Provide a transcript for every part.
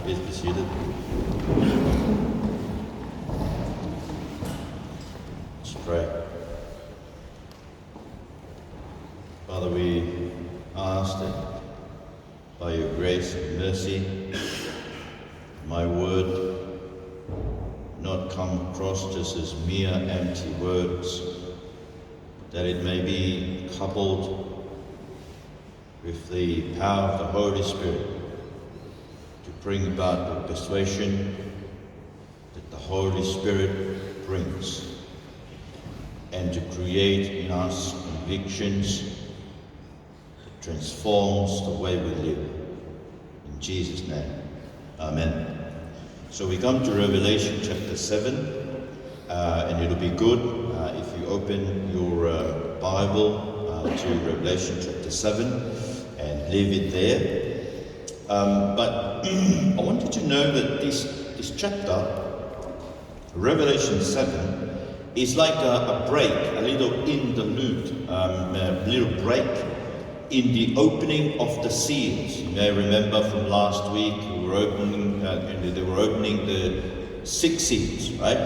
Please be seated. Let's pray. Father, we ask that by your grace and mercy, my word not come across just as mere empty words, that it may be coupled with the power of the Holy Spirit to bring about the persuasion that the Holy Spirit brings, and to create in us convictions that transforms the way we live. In Jesus' name, amen. So we come to Revelation chapter 7, and it'll be good if you open your Bible to Revelation chapter 7 and leave it there. But I want you to know that this chapter, Revelation 7, is like a break, a little interlude, a little break in the opening of the seals. You may remember from last week they were opening the 6 seals, right?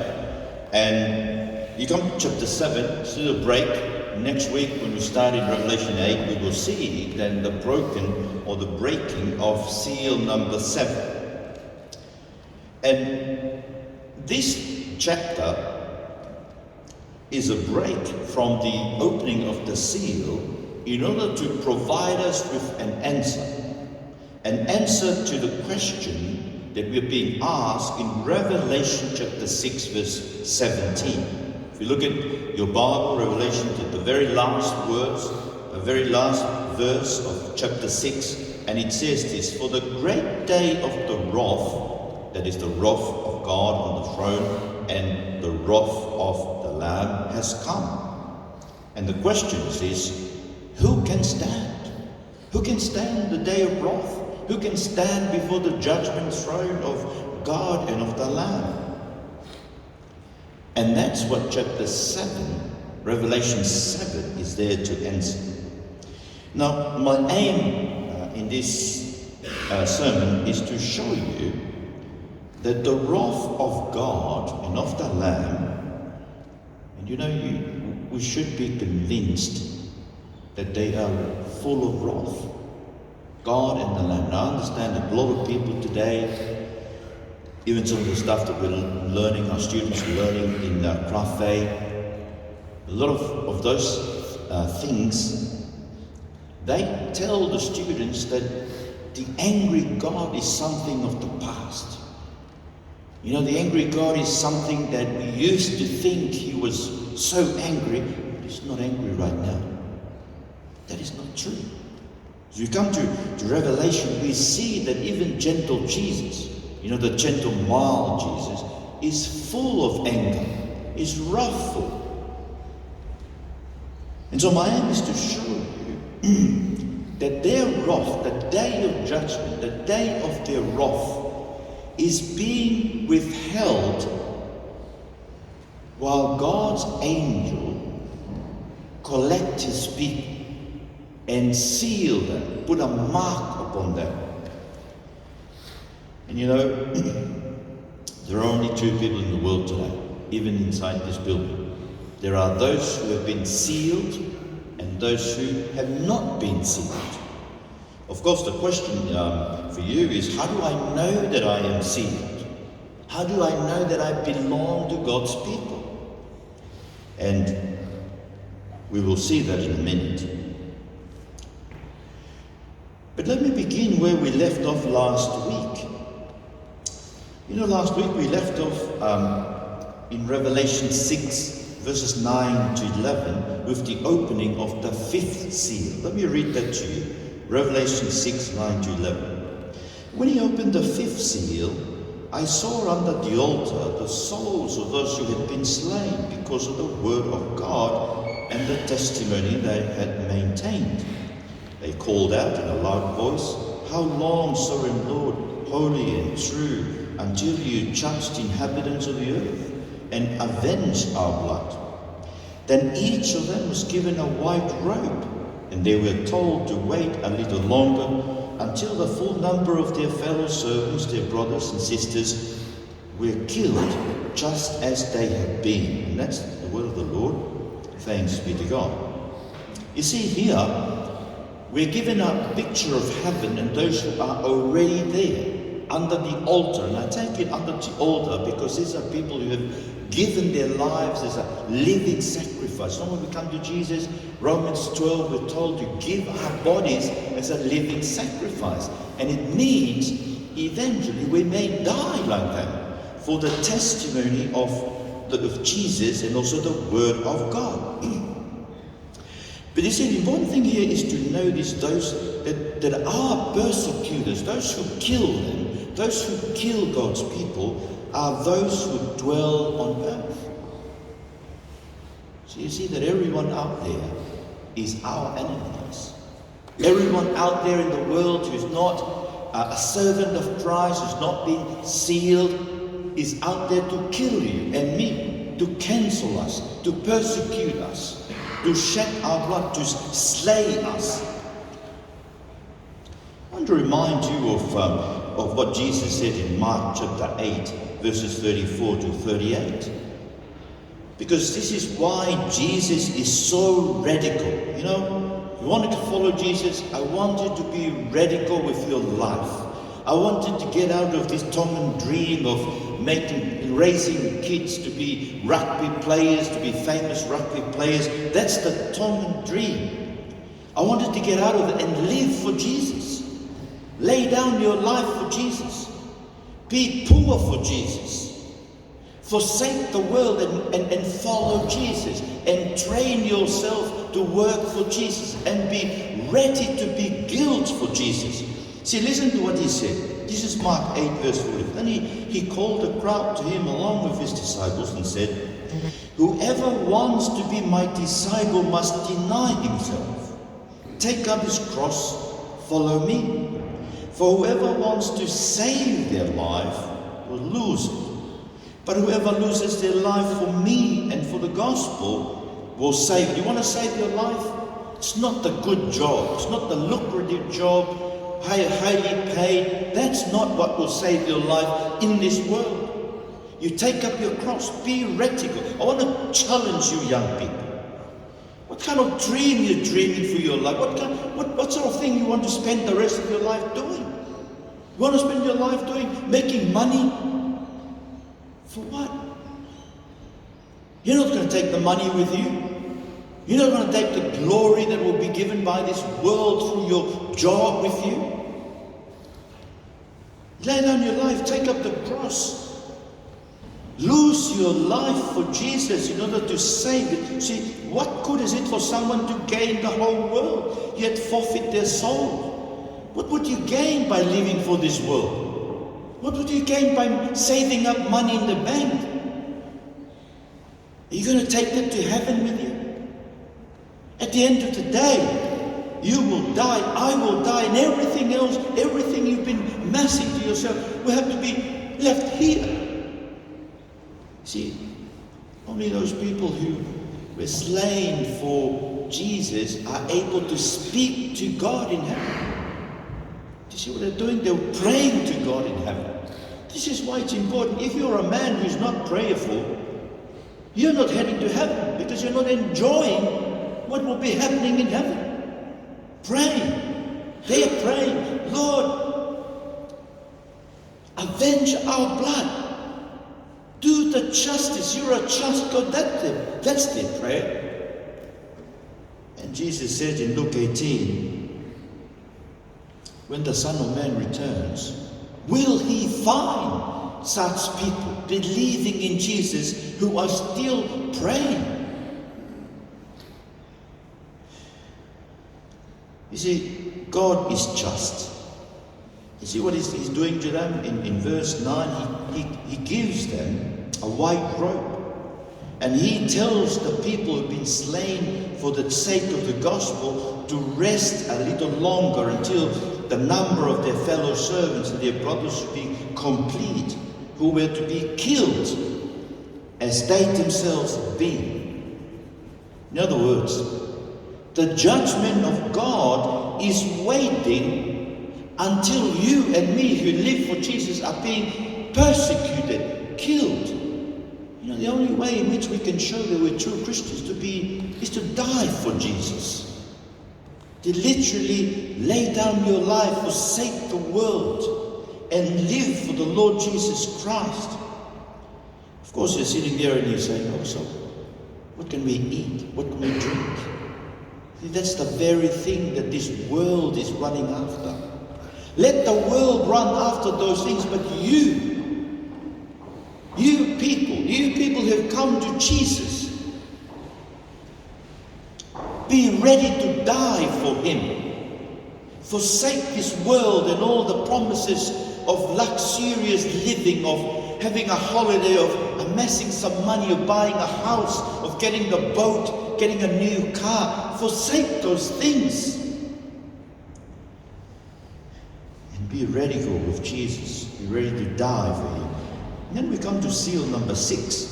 And you come to chapter 7, it's a little break. Next week when we start in Revelation 8, we will see then the breaking of seal number 7. And this chapter is a break from the opening of the seal in order to provide us with an answer to the question that we're being asked in Revelation chapter 6 verse 17. If you look at your Bible, Revelation, at the very last verse of chapter 6, and it says this: "For the great day of the wrath," that is the wrath of God on the throne, "and the wrath of the Lamb has come." And the question is, who can stand? Who can stand the day of wrath? Who can stand before the judgment throne of God and of the Lamb? And that's what chapter 7, Revelation 7, is there to answer. Now, my aim in this sermon is to show you that the wrath of God and of the Lamb, and we should be convinced that they are full of wrath. God and the Lamb. Now, I understand that a lot of people today, even some of the stuff that we're learning, our students are learning in Craft Day, a lot of those things, they tell the students that the angry God is something of the past. The angry God is something that we used to think he was so angry, but he's not angry right now. That is not true. As we come to Revelation, we see that even gentle Jesus, the gentle, mild Jesus, is full of anger, is wrathful. And so my aim is to show you that their wrath, the day of judgment, the day of their wrath, is being withheld while God's angel collect his people and seal them, put a mark upon them. And there are only 2 people in the world today, even inside this building. There are those who have been sealed and those who have not been sealed. Of course, the question for you is, how do I know that I am sealed? How do I know that I belong to God's people? And we will see that in a minute. But let me begin where we left off last week. Last week we left off in Revelation 6, verses 9 to 11, with the opening of the 5th seal. Let me read that to you. Revelation 6, 9 to 11. "When he opened the 5th seal, I saw under the altar the souls of those who had been slain because of the word of God and the testimony they had maintained. They called out in a loud voice, 'How long, sovereign Lord, holy and true, until you judge the inhabitants of the earth and avenge our blood?' Then each of them was given a white robe, and they were told to wait a little longer until the full number of their fellow servants, their brothers and sisters, were killed just as they had been. And that's the word of the Lord. Thanks be to God. You see here, we're given a picture of heaven and those who are already there under the altar. And I take it under the altar because these are people who have given their lives as a living sacrifice. So when we come to Jesus, Romans 12, we're told to give our bodies as a living sacrifice. And it means eventually we may die like that for the testimony of Jesus and also the Word of God. But you see, the important thing here is to notice those that are persecutors, those who kill them, those who kill God's people, are those who dwell on earth. So you see that everyone out there is our enemies. Everyone out there in the world who is not a servant of Christ, who's not been sealed, is out there to kill you and me, to cancel us, to persecute us, to shed our blood, to slay us. I want to remind you of what Jesus said in Mark chapter 8, verses 34 to 38. Because this is why Jesus is so radical. You know, you wanted to follow Jesus, I wanted to be radical with your life. I wanted to get out of this Tom and dream of raising kids to be rugby players, to be famous rugby players. That's the Tom and dream. I wanted to get out of it and live for Jesus. Lay down your life for Jesus. Be poor for Jesus. Forsake the world and follow Jesus. And train yourself to work for Jesus. And be ready to be guilt for Jesus. See, listen to what he said. This is Mark 8, verse 40. Then he called a crowd to him along with his disciples and said, "Whoever wants to be my disciple must deny himself. Take up his cross, follow me. For whoever wants to save their life will lose it. But whoever loses their life for me and for the gospel will save it." You want to save your life? It's not the good job. It's not the lucrative job, highly paid. That's not what will save your life in this world. You take up your cross. Be radical. I want to challenge you, young people. What kind of dream you're dreaming for your life? What sort of thing you want to spend the rest of your life doing? You want to spend your life doing? Making money? For what? You're not going to take the money with you. You're not going to take the glory that will be given by this world through your job with you. Lay down your life. Take up the cross. Lose your life for Jesus in order to save it. See, what good is it for someone to gain the whole world, yet forfeit their soul? What would you gain by living for this world? What would you gain by saving up money in the bank? Are you going to take that to heaven with you? At the end of the day, you will die, I will die, and everything else, everything you've been massing to yourself will have to be left here. See, only those people who were slain for Jesus are able to speak to God in heaven. Do you see what they're doing? They're praying to God in heaven. This is why it's important. If you're a man who's not prayerful, you're not heading to heaven because you're not enjoying what will be happening in heaven. Pray. They're praying, "Lord, avenge our blood. Do the justice. You're a just God." That's their prayer. And Jesus said in Luke 18, when the Son of Man returns, will he find such people believing in Jesus who are still praying? You see, God is just. You see what he's doing to them in verse 9? He gives them a white robe. And he tells the people who've been slain for the sake of the gospel to rest a little longer until the number of their fellow servants and their brothers should be complete, who were to be killed as they themselves had been. In other words, the judgment of God is waiting until you and me who live for Jesus are being persecuted, killed. You know, the only way in which we can show that we're true Christians is to die for Jesus. To literally lay down your life, forsake the world, and live for the Lord Jesus Christ. Of course, you're sitting there and you're saying, oh, so what can we eat? What can we drink? See, that's the very thing that this world is running after. Let the world run after those things, but you people who have come to Jesus, be ready to die for Him. Forsake this world and all the promises of luxurious living, of having a holiday, of amassing some money, of buying a house, of getting a boat, getting a new car. Forsake those things. And be radical with Jesus. Be ready to die for Him. And then we come to seal number 6.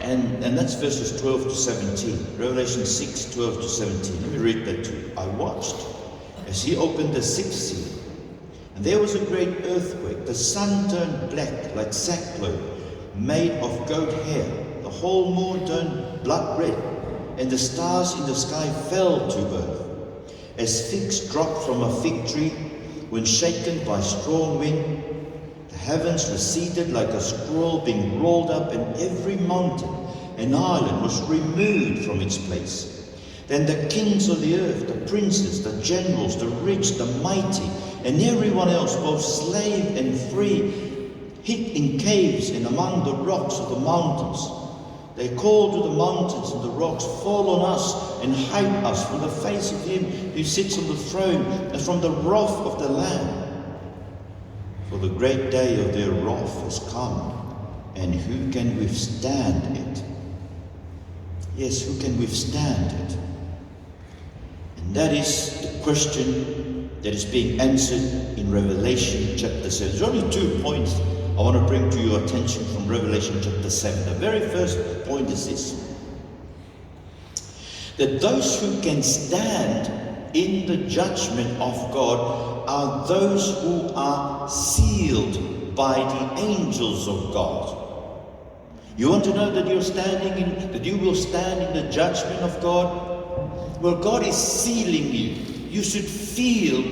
And that's verses 12 to 17. Revelation 6, 12 to 17. Let me read that to you. I watched as He opened the 6th seal. And there was a great earthquake. The sun turned black like sackcloth made of goat hair. The whole moon turned blood red. And the stars in the sky fell to earth, as figs drop from a fig tree when shaken by strong wind. The heavens receded like a scroll being rolled up, and every mountain and island was removed from its place. Then the kings of the earth, the princes, the generals, the rich, the mighty, and everyone else, both slave and free, hid in caves and among the rocks of the mountains. They called to the mountains and the rocks, fall on us and hide us from the face of Him who sits on the throne and from the wrath of the Lamb. For the great day of their wrath has come, and who can withstand it? Yes, who can withstand it? And that is the question that is being answered in Revelation chapter 7. There's only 2 points I want to bring to your attention from Revelation chapter 7. The very first point is this: that those who can stand in the judgment of God are those who are sealed by the angels of God. You want to know that you will stand in the judgment of God? Well, God is sealing you. You should feel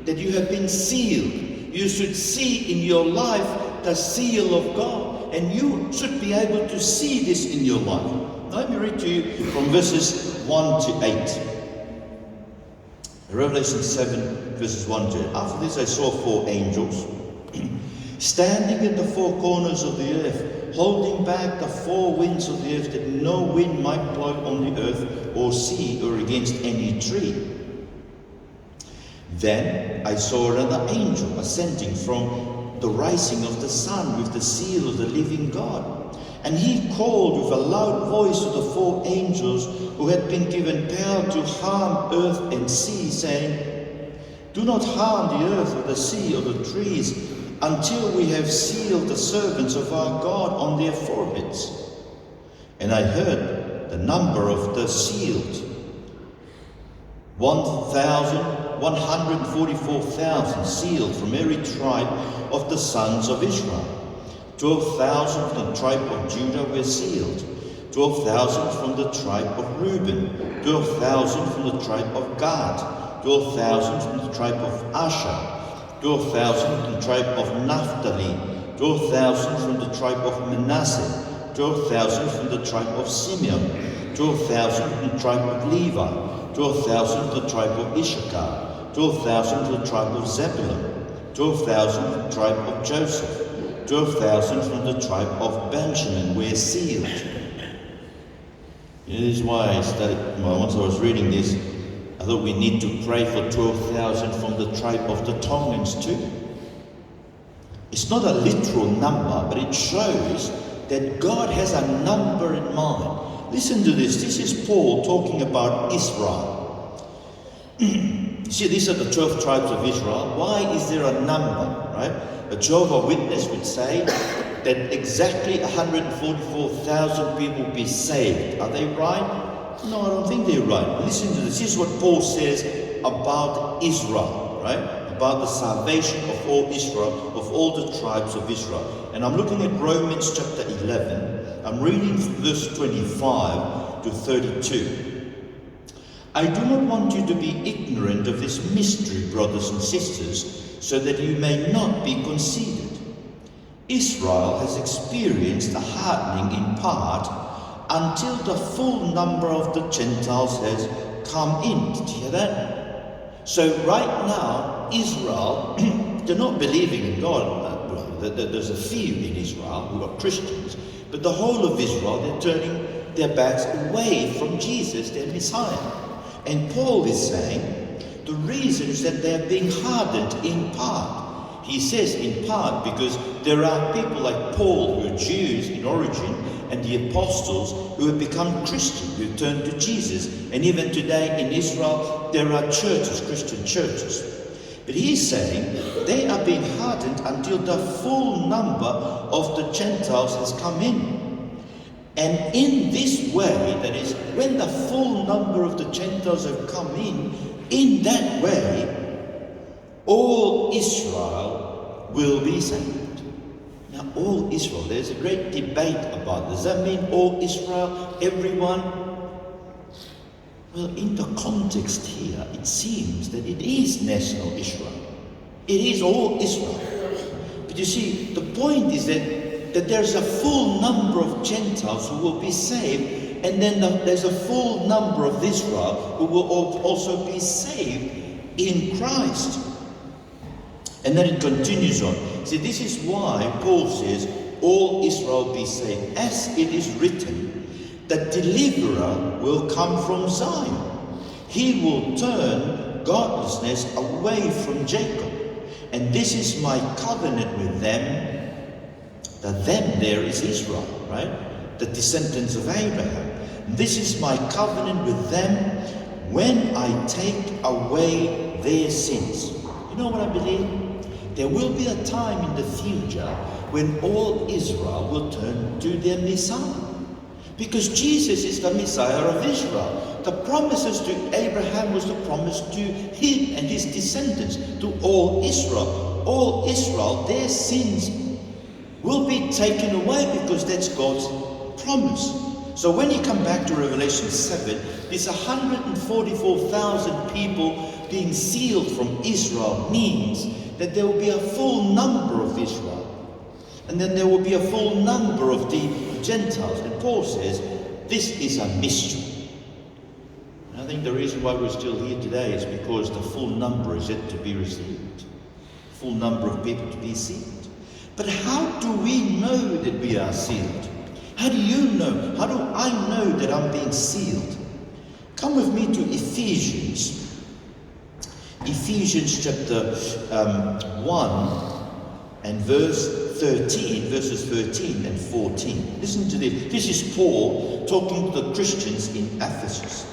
that you have been sealed. You should see in your life the seal of God, and you should be able to see this in your life. Now, let me read to you from verses 1 to 8. Revelation 7, verses 1 to 8. After this I saw 4 angels standing at the 4 corners of the earth, holding back the 4 winds of the earth, that no wind might blow on the earth or sea or against any tree. Then I saw another angel ascending from the rising of the sun with the seal of the living God. And he called with a loud voice to the 4 angels who had been given power to harm earth and sea, saying, do not harm the earth or the sea or the trees until we have sealed the servants of our God on their foreheads. And I heard the number of the sealed, 144,000 sealed from every tribe of the sons of Israel. 12,000 from the tribe of Judah were sealed, 12,000 from the tribe of Reuben, 12,000 from the tribe of Gad, 12,000 from the tribe of Asher, 12,000 from the tribe of Naphtali, 12,000 from the tribe of Manasseh, 12,000 from the tribe of Simeon, 12,000 from the tribe of Levi, 12,000 from the tribe of Issachar, 12,000 from the tribe of Zebulun, 12,000 from the tribe of Joseph, 12,000 from the tribe of Benjamin were sealed. This is why once I was reading this, I thought we need to pray for 12,000 from the tribe of the Tongans too. It's not a literal number, but it shows that God has a number in mind. Listen to this. This is Paul talking about Israel. You see, these are the 12 tribes of Israel. Why is there a number, right? A Jehovah's Witness would say that exactly 144,000 people will be saved. Are they right? No, I don't think they're right. Listen to this. This is what Paul says about Israel, right? About the salvation of all Israel, of all the tribes of Israel. And I'm looking at Romans chapter 11. I'm reading verse 25 to 32. I do not want you to be ignorant of this mystery, brothers and sisters, so that you may not be conceited. Israel has experienced a hardening in part until the full number of the Gentiles has come in. Did you hear that? So right now, Israel, they're not believing in God. There's a few in Israel who are Christians, but the whole of Israel, they're turning their backs away from Jesus, their Messiah. And Paul is saying the reason is that they're being hardened in part. He says in part because there are people like Paul who are Jews in origin, and the apostles who have become Christian, who turned to Jesus. And even today in Israel, there are churches, Christian churches. But he's saying they are being hardened until the full number of the Gentiles has come in. And in this way, that is, when the full number of the Gentiles have come in that way, all Israel will be saved. Now, all Israel, there's a great debate about this. Does that mean all Israel, everyone? Well, in the context here, it seems that it is national Israel. It is all Israel. But you see, the point is that there's a full number of Gentiles who will be saved, and then there's a full number of Israel who will also be saved in Christ. And then it continues on. See, this is why Paul says, all Israel be saved. As it is written, the deliverer will come from Zion. He will turn godlessness away from Jacob. And this is my covenant with them. The them there is Israel, right? The descendants of Abraham. This is my covenant with them when I take away their sins. You know what I believe? There will be a time in the future when all Israel will turn to their Messiah. Because Jesus is the Messiah of Israel. The promises to Abraham was the promise to him and his descendants, to all Israel. All Israel, their sins will be taken away because that's God's promise. So when you come back to Revelation 7, this 144,000 people being sealed from Israel means that there will be a full number of Israel. And then there will be a full number of the Gentiles. And Paul says, this is a mystery. And I think the reason why we're still here today is because the full number is yet to be received. Full number of people to be sealed. But how do we know that we are sealed? How do you know? How do I know that I'm being sealed? Come with me to Ephesians. Ephesians chapter 1 and verses 13 and 14. Listen to this. This is Paul talking to the Christians in Ephesus.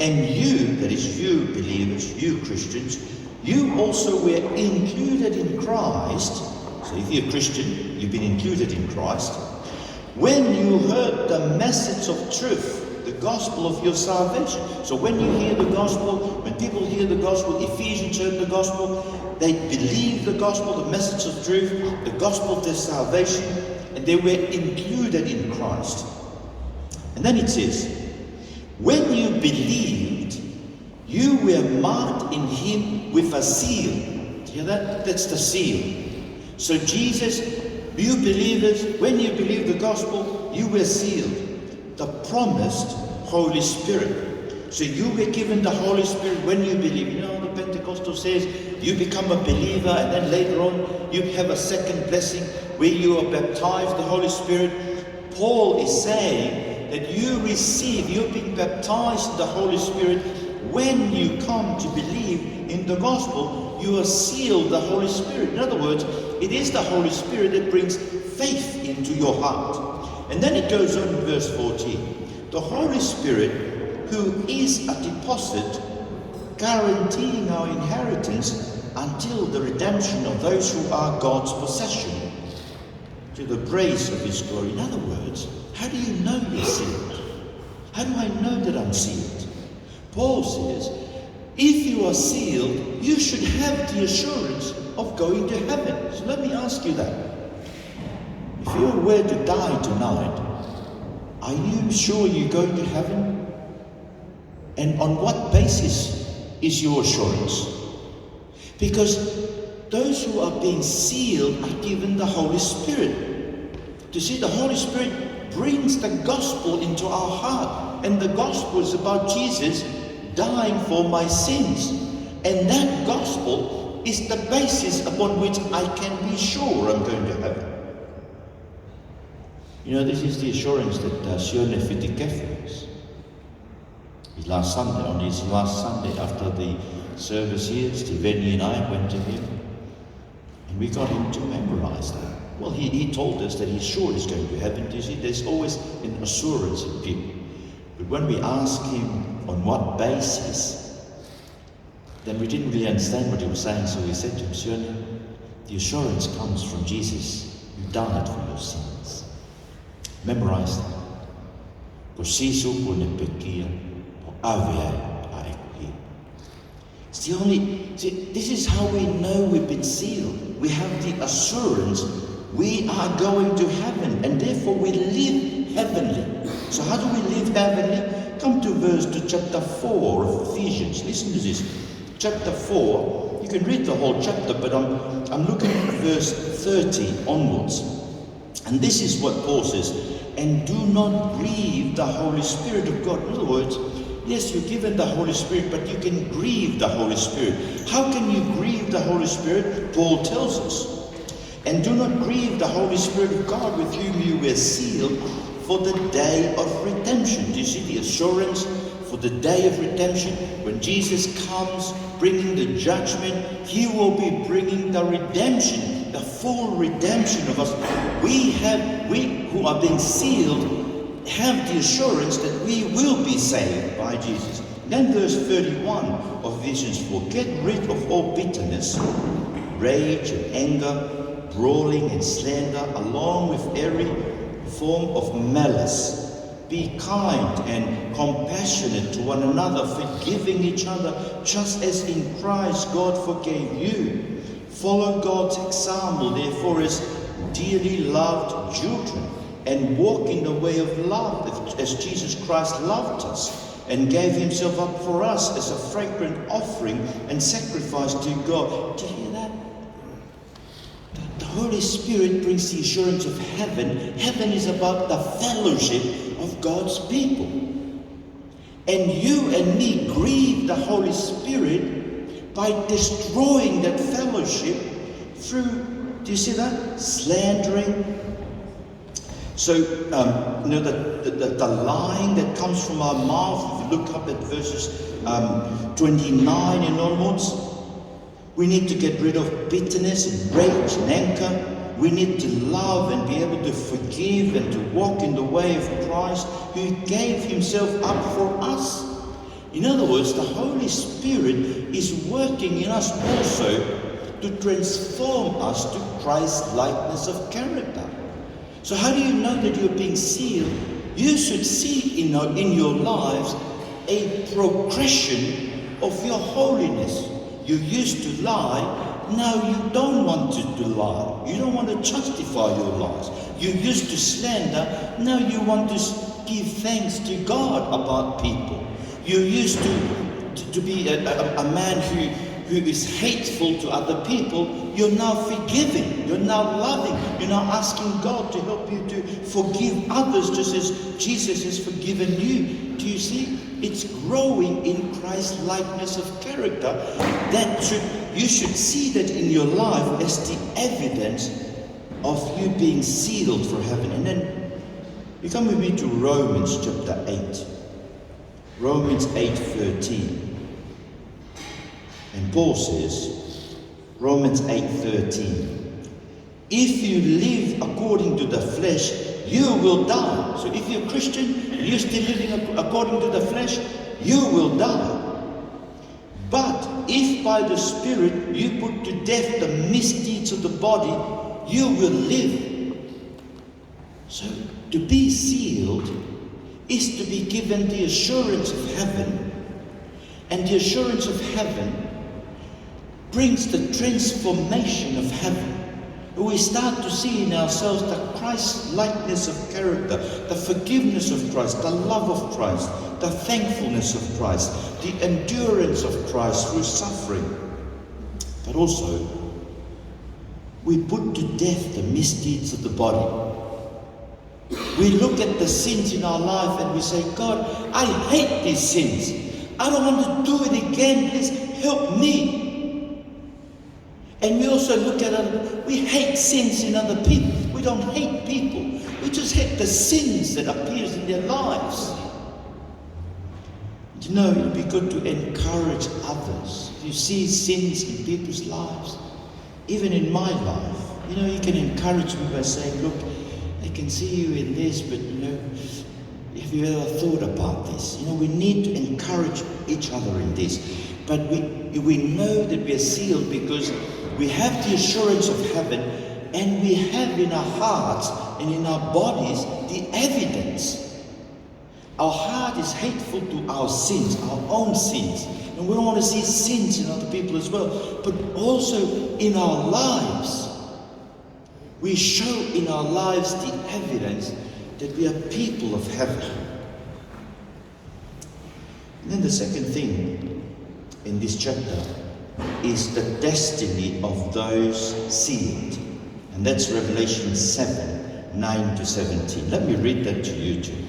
And you, that is you believers, you Christians, you also were included in Christ. So if you're a Christian, you've been included in Christ. When you heard the message of truth, the gospel of your salvation. So when you hear the gospel, when people hear the gospel, Ephesians heard the gospel, they believe the gospel, the message of truth, the gospel of their salvation, and they were included in Christ. And then it says, when you believed, you were marked in him with a seal. Do you hear that? That's the seal. So Jesus, you believers, when you believe the gospel, you were sealed. The promised Holy Spirit. So you were given the Holy Spirit when you believe. You know, the Pentecostal says you become a believer and then later on you have a second blessing where you are baptized the Holy Spirit. Paul is saying that you're being baptized in the Holy Spirit when you come to believe in the gospel. You are sealed the Holy Spirit. In other words, it is the Holy Spirit that brings faith into your heart. And then it goes on in verse 14. The Holy Spirit, who is a deposit guaranteeing our inheritance until the redemption of those who are God's possession, to the praise of his glory. In other words, how do you know you're sealed? How do I know that I'm sealed? Paul says, If you are sealed, you should have the assurance of going to heaven. So let me ask you that. If you were to die tonight, are you sure you're going to heaven? And on what basis is your assurance? Because those who are being sealed are given the Holy Spirit. You see, the Holy Spirit brings the gospel into our heart. And the gospel is about Jesus dying for my sins. And that gospel is the basis upon which I can be sure I'm going to heaven. You know, this is the assurance that Sjone Fitikefes, last Sunday, on his last Sunday after the service here, Steveni and I went to him, and we got him to memorize that. Well, he told us that he's sure he's going to heaven. You see, there's always an assurance in people. But when we asked him on what basis, then we didn't really understand what he was saying, so we said to him, Sjone, the assurance comes from Jesus, who died for your sins. Memorize that. It's the only, see, this is how we know we've been sealed. We have the assurance we are going to heaven, and therefore we live heavenly. So how do we live heavenly? Come to chapter 4 of Ephesians. Listen to this. Chapter 4, you can read the whole chapter, but I'm looking at verse 30 onwards. And this is what Paul says, and do not grieve the Holy Spirit of God. In other words, yes, you're given the Holy Spirit, but you can grieve the Holy Spirit. How can you grieve the Holy Spirit? Paul tells us. And do not grieve the Holy Spirit of God, with whom you were sealed for the day of redemption. Do you see the assurance for the day of redemption? When Jesus comes bringing the judgment, he will be bringing the redemption, the full redemption of us. We who are being sealed have the assurance that we will be saved by Jesus. Then verse 31 of Ephesians 4, get rid of all bitterness, rage and anger, brawling and slander, along with every form of malice. Be kind and compassionate to one another, forgiving each other, just as in Christ God forgave you. Follow God's example, therefore, as dearly loved children, and walk in the way of love, as Jesus Christ loved us, and gave himself up for us as a fragrant offering and sacrifice to God. Do you hear that? The Holy Spirit brings the assurance of heaven. Heaven is about the fellowship of God's people. And you and me grieve the Holy Spirit by destroying that fellowship through, do you see that? Slandering. So, the lying that comes from our mouth, if you look up at verses 29 and onwards, we need to get rid of bitterness and rage and anger. We need to love and be able to forgive and to walk in the way of Christ, who gave himself up for us. In other words, the Holy Spirit is working in us also to transform us to Christ's likeness of character. So how do you know that you're being sealed? You should see in your lives a progression of your holiness. You used to lie, now you don't want to lie. You don't want to justify your lies. You used to slander, now you want to give thanks to God about people. You used to be a man who is hateful to other people. You're now forgiving, you're now loving, you're now asking God to help you to forgive others just as Jesus has forgiven you. Do you see? It's growing in Christ's likeness of character. You should see that in your life as the evidence of you being sealed for heaven. And then you come with me to Romans chapter 8. Romans 8:13. And Paul says, Romans 8:13, if you live according to the flesh, you will die. So if you're a Christian and you're still living according to the flesh, you will die. But if by the Spirit you put to death the misdeeds of the body, you will live. So to be sealed is to be given the assurance of heaven. And the assurance of heaven brings the transformation of heaven. We start to see in ourselves the Christ-likeness of character, the forgiveness of Christ, the love of Christ, the thankfulness of Christ, the endurance of Christ through suffering. But also, we put to death the misdeeds of the body. We look at the sins in our life and we say, God, I hate these sins. I don't want to do it again. Please help me. And we also look at other, we hate sins in other people. We don't hate people. We just hate the sins that appears in their lives. You know, it would be good to encourage others. You see sins in people's lives, even in my life. You know, you can encourage me by saying, look, I can see you in this, but you know, have you ever thought about this? You know, we need to encourage each other in this. But we know that we are sealed because we have the assurance of heaven, and we have in our hearts and in our bodies the evidence. Our heart is hateful to our sins, our own sins. And we don't want to see sins in other people as well. But also in our lives, we show in our lives the evidence that we are people of heaven. And then the second thing in this chapter is the destiny of those sealed. And that's Revelation 7, 9 to 17. Let me read that to you too.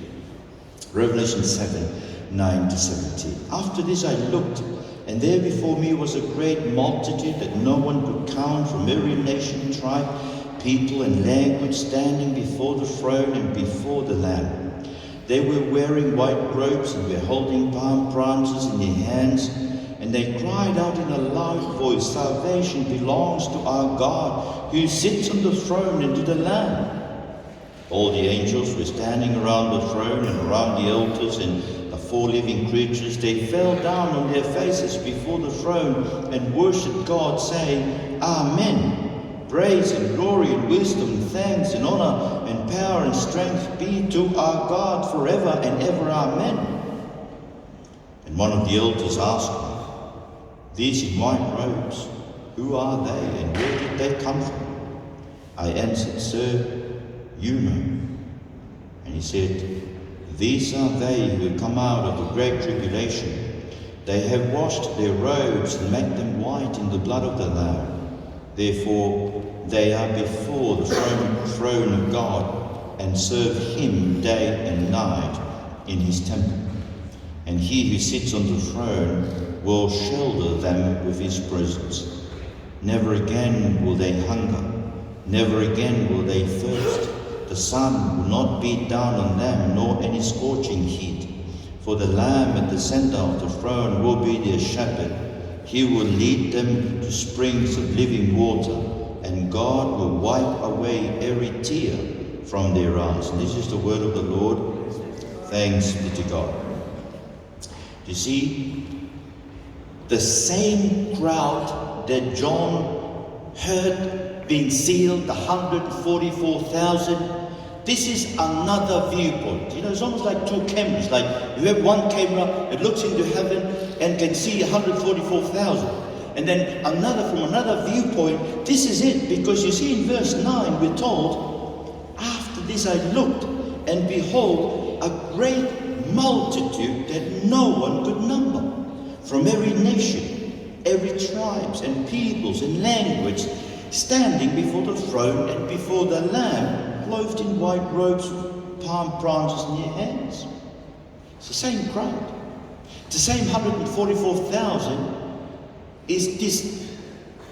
Revelation 7, 9 to 17. After this I looked, and there before me was a great multitude that no one could count, from every nation, tribe, people and language, standing before the throne and before the Lamb. They were wearing white robes and were holding palm branches in their hands, and they cried out in a loud voice, salvation belongs to our God, who sits on the throne, and to the Lamb. All the angels were standing around the throne and around the altars, and the four living creatures, they fell down on their faces before the throne and worshipped God, saying, Amen. Praise and glory and wisdom and thanks and honor and power and strength be to our God forever and ever. Amen. And one of the elders asked me, these in white robes, who are they and where did they come from? I answered, Sir, you know. And he said, these are they who come out of the great tribulation. They have washed their robes and made them white in the blood of the Lamb. Therefore, they are before the throne of God and serve him day and night in his temple. And he who sits on the throne will shelter them with his presence. Never again will they hunger, never again will they thirst. The sun will not beat down on them, nor any scorching heat. For the Lamb at the center of the throne will be their shepherd. He will lead them to springs of living water, and God will wipe away every tear from their eyes. And this is the word of the Lord. Thanks be to God. You see, the same crowd that John heard being sealed, the 144,000, this is another viewpoint. You know, it's almost like two cameras. Like you have one camera that looks into heaven and can see 144,000. And then another from another viewpoint. This is it, because you see in verse 9 we're told, after this I looked, and behold, a great multitude that no one could number, from every nation, every tribes and peoples and language, standing before the throne and before the Lamb, clothed in white robes with palm branches in their hands. It's the same crowd. The same 144,000 is this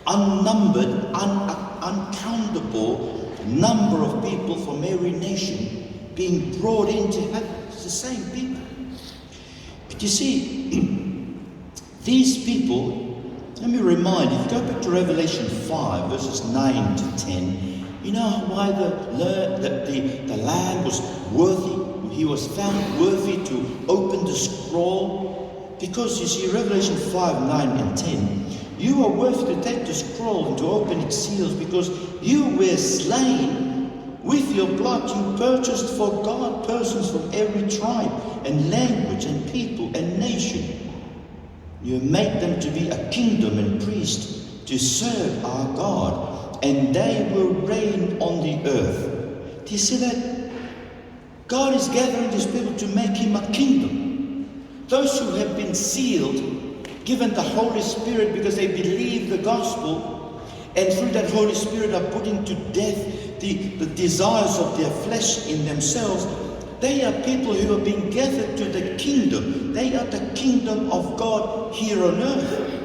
unnumbered, uncountable number of people from every nation being brought into heaven. It's the same people. But you see, these people, let me remind you, if you go back to Revelation 5, verses 9 to 10, you know why the Lamb was worthy? He was found worthy to open the scroll. Because you see, Revelation 5, 9 and 10, you are worthy to take the scroll and to open its seals, because you were slain. With your blood you purchased for God persons from every tribe and language and people and nation. You made them to be a kingdom and priest to serve our God, and they will reign on the earth. Do you see that? God is gathering His people to make Him a kingdom. Those who have been sealed, given the Holy Spirit because they believe the gospel, and through that Holy Spirit are putting to death the desires of their flesh in themselves. They are people who are being gathered to the kingdom. They are the kingdom of God here on earth.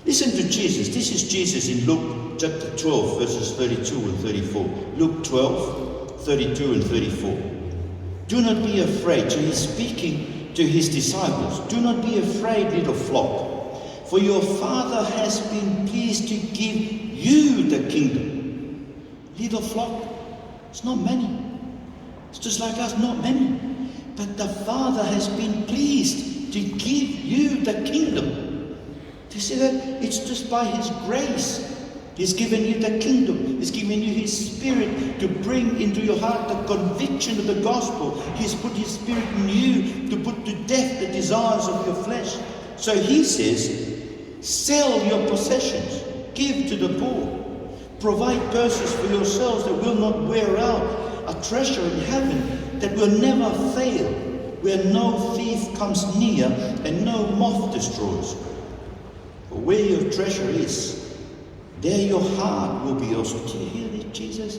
Listen to Jesus. This is Jesus in Luke chapter 12, verses 32 and 34. Luke 12, 32 and 34. Do not be afraid. So He's speaking to His disciples. Do not be afraid, little flock, for your Father has been pleased to give you the kingdom. Little flock, it's not many. It's just like us, not many. But the Father has been pleased to give you the kingdom. Do you see that? It's just by His grace. He's given you the kingdom. He's given you His Spirit to bring into your heart the conviction of the gospel. He's put His Spirit in you to put to death the desires of your flesh. So He says, sell your possessions, give to the poor, provide purses for yourselves that will not wear out, a treasure in heaven that will never fail, where no thief comes near and no moth destroys. For where your treasure is, there your heart will be also. Do you hear this, Jesus?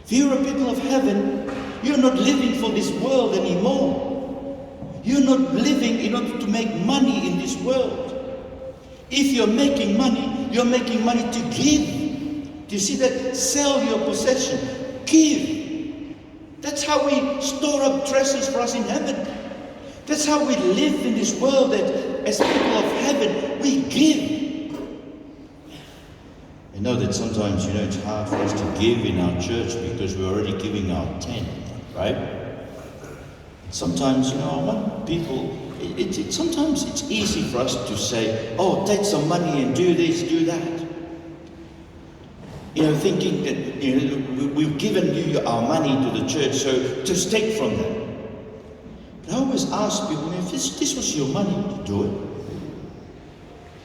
If you're a people of heaven, you're not living for this world anymore. You're not living in order to make money in this world. If you're making money, you're making money to give. Do you see that? Sell your possession. Give. That's how we store up treasures for us in heaven. That's how we live in this world, that as people of heaven, we give. I know that sometimes, it's hard for us to give in our church because we're already giving our 10, right? Sometimes, I want people, sometimes it's easy for us to say, oh, take some money and do this, do that. Thinking that, we've given you our money to the church, so just take from them. But I always ask people, if this was your money, would you do it?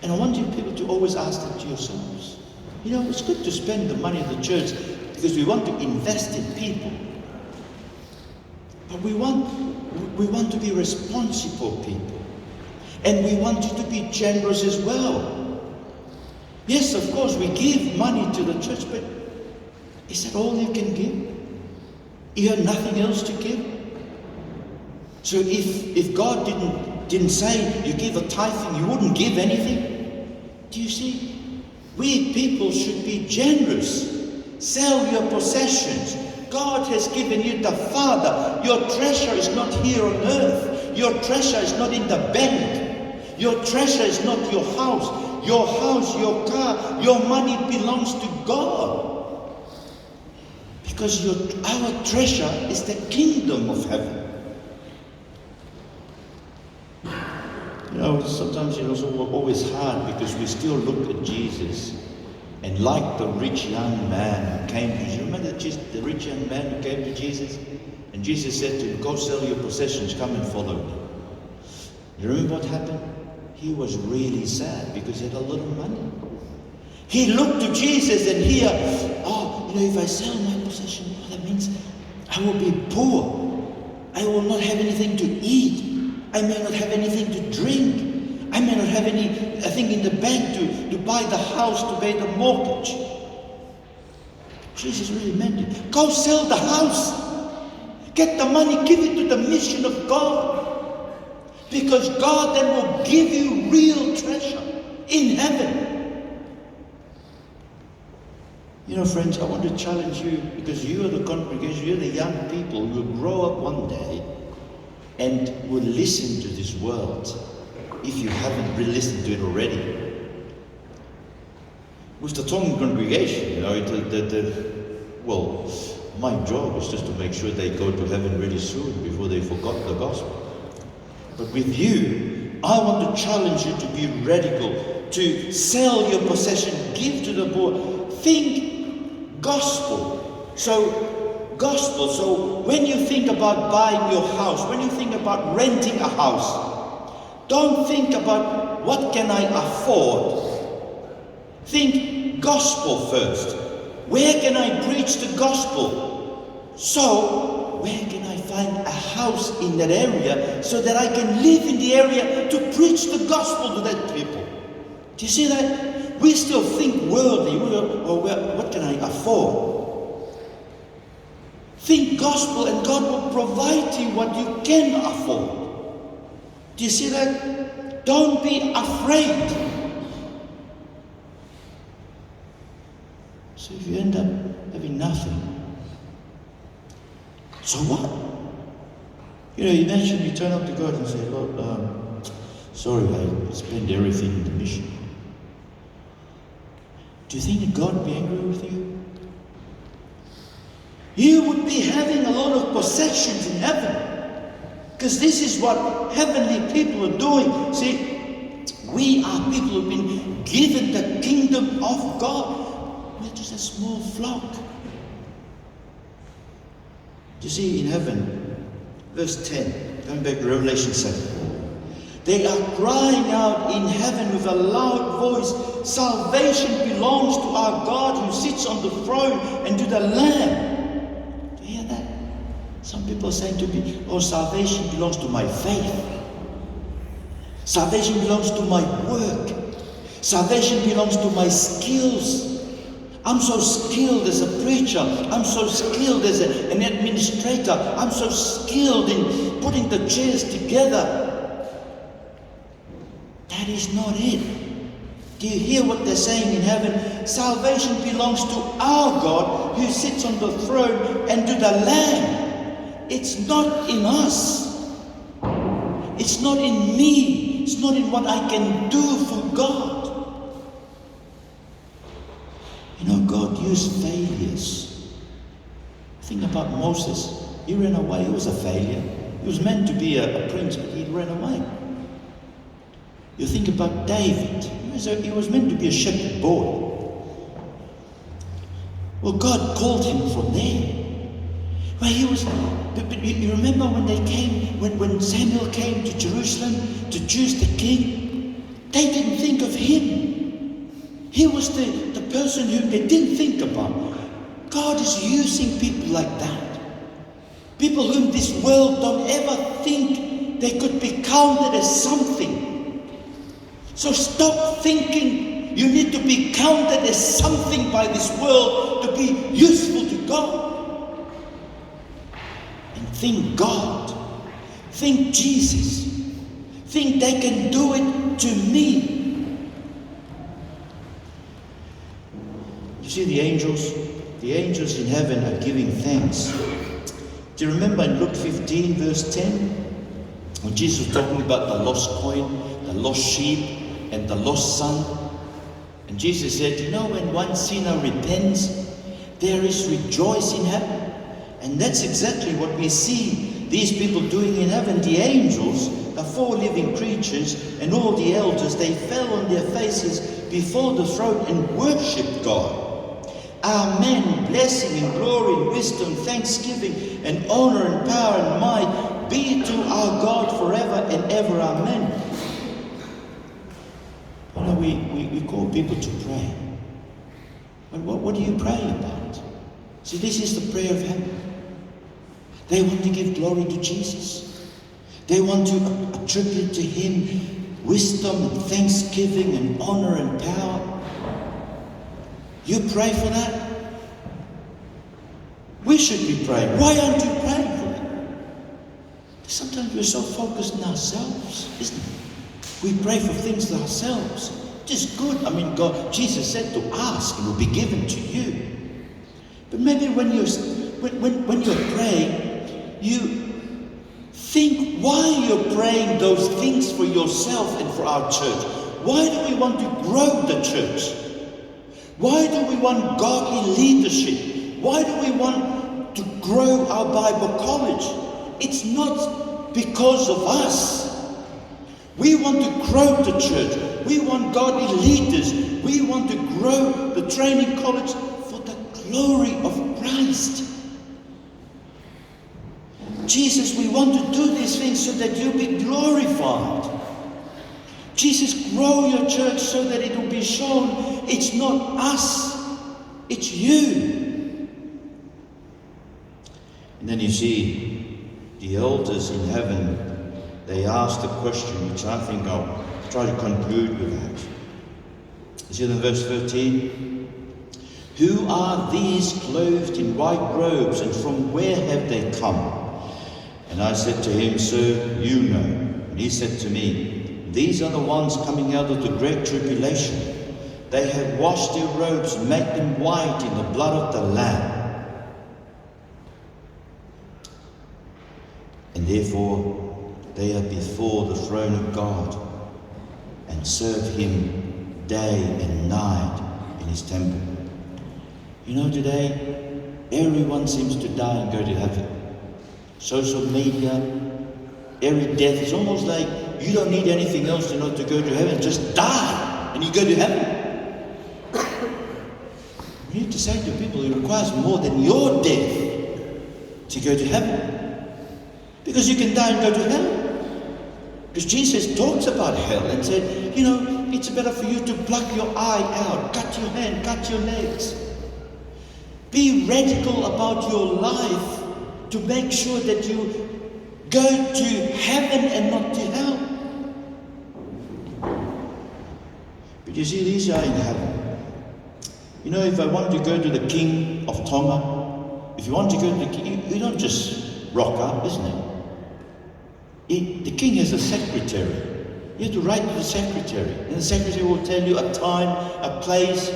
And I want you people to always ask that to yourselves. It's good to spend the money of the church because we want to invest in people. But we want to be responsible people. And we want you to be generous as well. Yes, of course, we give money to the church, but is that all you can give? You have nothing else to give? So if God didn't say you give a tithing, you wouldn't give anything? Do you see? We people should be generous. Sell your possessions. God has given you the Father. Your treasure is not here on earth. Your treasure is not in the bank. Your treasure is not your house. Your house, your car, your money belongs to God. Because our treasure is the kingdom of heaven. Sometimes it's always hard because we still look at Jesus. And like the rich young man who came to Jesus, remember the rich young man who came to Jesus? And Jesus said to him, go sell your possessions, come and follow me. You remember what happened? He was really sad because he had a lot of money. He looked to Jesus and here, if I sell my possession, that means I will be poor. I will not have anything to eat. I may not have anything to drink. I may not have anything in the bank to buy the house, to pay the mortgage. Jesus really meant it. Go sell the house. Get the money, give it to the mission of God. Because God then will give you real treasure in heaven. Friends, I want to challenge you because you are the congregation, you're the young people who will grow up one day and will listen to this world if you haven't really listened to it already. With the Tongan congregation, my job is just to make sure they go to heaven really soon before they forgot the gospel. But with you, I want to challenge you to be radical, to sell your possession, give to the poor. Think gospel. So when you think about buying your house, when you think about renting a house, don't think about what can I afford? Think gospel first. Where can I preach the gospel? So, where can I find a house in that area so that I can live in the area to preach the gospel to that people? Do you see that? We still think worldly. What can I afford? Think gospel and God will provide you what you can afford. Do you see that? Don't be afraid. So if you end up having nothing, so what? You know, imagine you turn up to God and say, Lord, sorry, I spent everything in the mission. Do you think that God would be angry with you? You would be having a lot of possessions in heaven. Because this is what heavenly people are doing. See, we are people who've been given the kingdom of God. We're just a small flock. You see, in heaven, verse 10, going back to Revelation 7, they are crying out in heaven with a loud voice, salvation belongs to our God who sits on the throne and to the Lamb. Do you hear that? Some people are saying to me, oh, salvation belongs to my faith. Salvation belongs to my work. Salvation belongs to my skills. I'm so skilled as a preacher. I'm so skilled as an administrator. I'm so skilled in putting the chairs together. That is not it. Do you hear what they're saying in heaven? Salvation belongs to our God who sits on the throne and to the Lamb. It's not in us. It's not in me. It's not in what I can do for God. You know, God used failures. Think about Moses. He ran away. He was a failure. He was meant to be a prince, but he ran away. You think about David. He was meant to be a shepherd boy. Well, God called him from there. Well, he was. But you remember when they came, when Samuel came to Jerusalem to choose the king? They didn't think of him. He was the person whom they didn't think about. God is using people like that. People whom this world don't ever think they could be counted as something. So stop thinking you need to be counted as something by this world to be useful to God. And think God. Think Jesus. Think they can do it to me. You see the angels? The angels in heaven are giving thanks. Do you remember in Luke 15 verse 10? When Jesus was talking about the lost coin, the lost sheep, and the lost son. And Jesus said, you know, when one sinner repents, there is rejoice in heaven. And that's exactly what we see these people doing in heaven. The angels, the four living creatures, and all the elders, they fell on their faces before the throne and worshipped God. Amen. Blessing and glory and wisdom, thanksgiving and honor and power and might be to our God forever and ever. Amen. You know, we call people to pray. But what do you pray about? See, this is the prayer of heaven. They want to give glory to Jesus. They want to attribute to him wisdom and thanksgiving and honor and power. You pray for that? We should be praying. Why aren't you praying for that? Sometimes we're so focused on ourselves, isn't it? We pray for things ourselves. Just good. I mean, God, Jesus said to ask, it will be given to you. But maybe when you're praying, you think why you're praying those things for yourself and for our church. Why do we want to grow the church? Why do we want godly leadership? Why do we want to grow our Bible college? It's not because of us. We want to grow the church. We want godly leaders. We want to grow the training college for the glory of Christ. Jesus, we want to do these things so that you be glorified. Jesus, grow your church so that it will be shown it's not us, it's you. And then you see the elders in heaven, they asked a question which I think I'll try to conclude with that. You see in verse 13, who are these clothed in white robes, and from where have they come? And I said to him, Sir, you know. And he said to me, these are the ones coming out of the great tribulation. They have washed their robes and made them white in the blood of the Lamb. And therefore they are before the throne of God and serve him day and night in his temple. You know, today everyone seems to die and go to heaven. Social media, every death is almost like you don't need anything else to go to heaven. Just die and you go to heaven. You need to say to people, it requires more than your death to go to heaven. Because you can die and go to hell. Because Jesus talks about hell and said, you know, it's better for you to pluck your eye out, cut your hand, cut your legs. Be radical about your life to make sure that you go to heaven and not to hell. But you see, these are in heaven. You know, if I want to go to the King of Tonga, if you want to go to the King, you don't just rock up, isn't it? The King has a secretary. You have to write to the secretary, and the secretary will tell you a time, a place.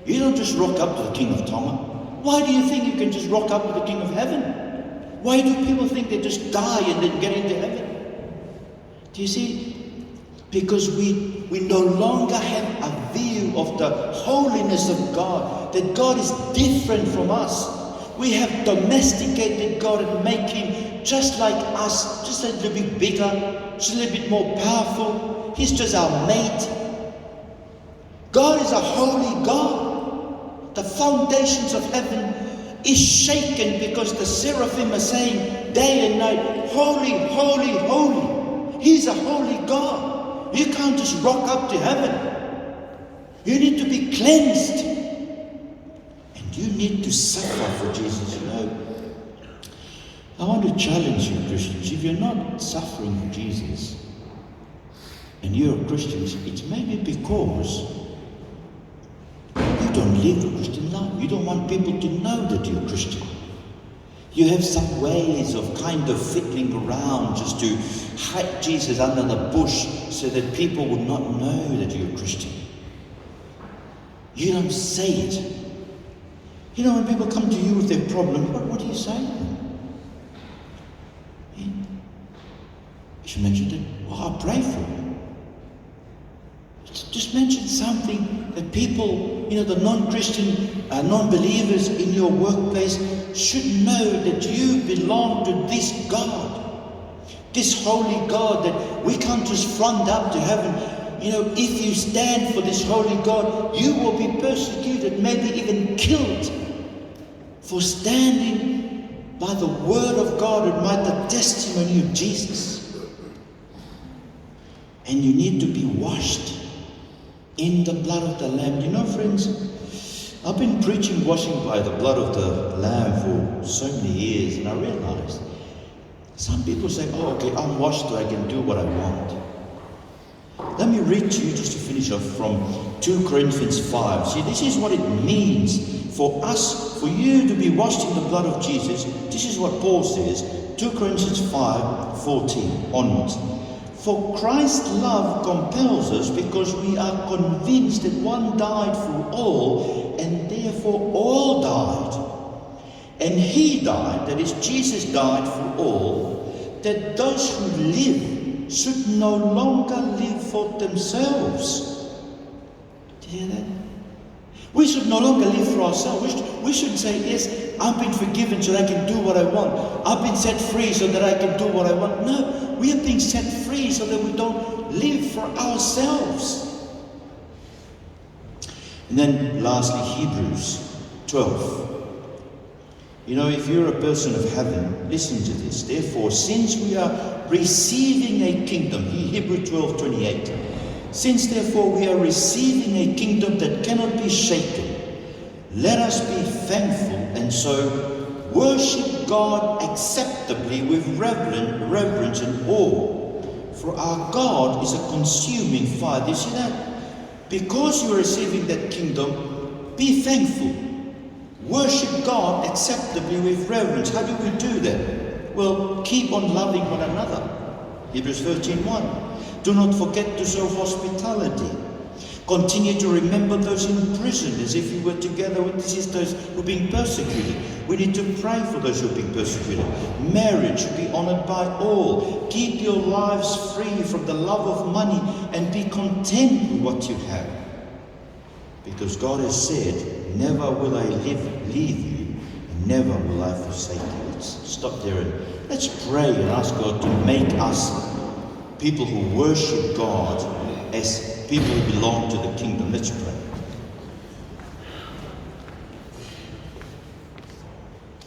You don't just rock up to the King of Tonga. Why do you think you can just rock up to the King of Heaven? Why do people think they just die and then get into heaven? Do you see? Because we no longer have a view of the holiness of God, that God is different from us. We have domesticated God and make him just like us, just a little bit bigger, just a little bit more powerful. He's just our mate. God is a holy God. The foundations of heaven is shaken because the seraphim are saying day and night, holy, holy, holy. He's a holy God. You can't just rock up to heaven. You need to be cleansed. And you need to suffer for Jesus, you know. I want to challenge you, Christians. If you're not suffering for Jesus and you're a Christian, it's maybe because you don't live a Christian life. You don't want people to know that you're a Christian. You have some ways of kind of fiddling around just to hide Jesus under the bush so that people would not know that you're a Christian. You don't say it. You know, when people come to you with their problem, what do you say to them? You mentioned it. Well, I'll pray for you. Just mention something that people, you know, the non-Christian, non-believers in your workplace should know that you belong to this God, this holy God, that we can't just front up to heaven. You know, if you stand for this holy God, you will be persecuted, maybe even killed for standing by the word of God and by the testimony of Jesus. And you need to be washed in the blood of the Lamb. You know, friends, I've been preaching washing by the blood of the Lamb for so many years, and I realized some people say, oh, okay, I'm washed so I can do what I want. Let me read to you just to finish off from 2 Corinthians 5. See, this is what it means for us, for you to be washed in the blood of Jesus. This is what Paul says, 2 Corinthians 5:14 onwards. For Christ's love compels us because we are convinced that one died for all, and therefore all died. And he died, that is, Jesus died for all, that those who live should no longer live for themselves. Do you hear that? We should no longer live for ourselves. We shouldn't say, yes, I've been forgiven so that I can do what I want. I've been set free so that I can do what I want. No, we are being set free so that we don't live for ourselves. And then lastly, Hebrews 12. You know, if you're a person of heaven, listen to this. Therefore, since we are receiving a kingdom, Hebrews 12:28. Since therefore we are receiving a kingdom that cannot be shaken, let us be thankful and so worship God acceptably with reverence and awe. For our God is a consuming fire. Do you see that? Because you are receiving that kingdom, be thankful. Worship God acceptably with reverence. How do we do that? Well, keep on loving one another. Hebrews 13:1. Do not forget to show hospitality. Continue to remember those in prison as if you were together with those who are being persecuted. We need to pray for those who are being persecuted. Marriage should be honored by all. Keep your lives free from the love of money and be content with what you have. Because God has said, never will I leave you, and never will I forsake you. Let's stop there and let's pray and ask God to make us people who worship God as people who belong to the kingdom. Let's pray.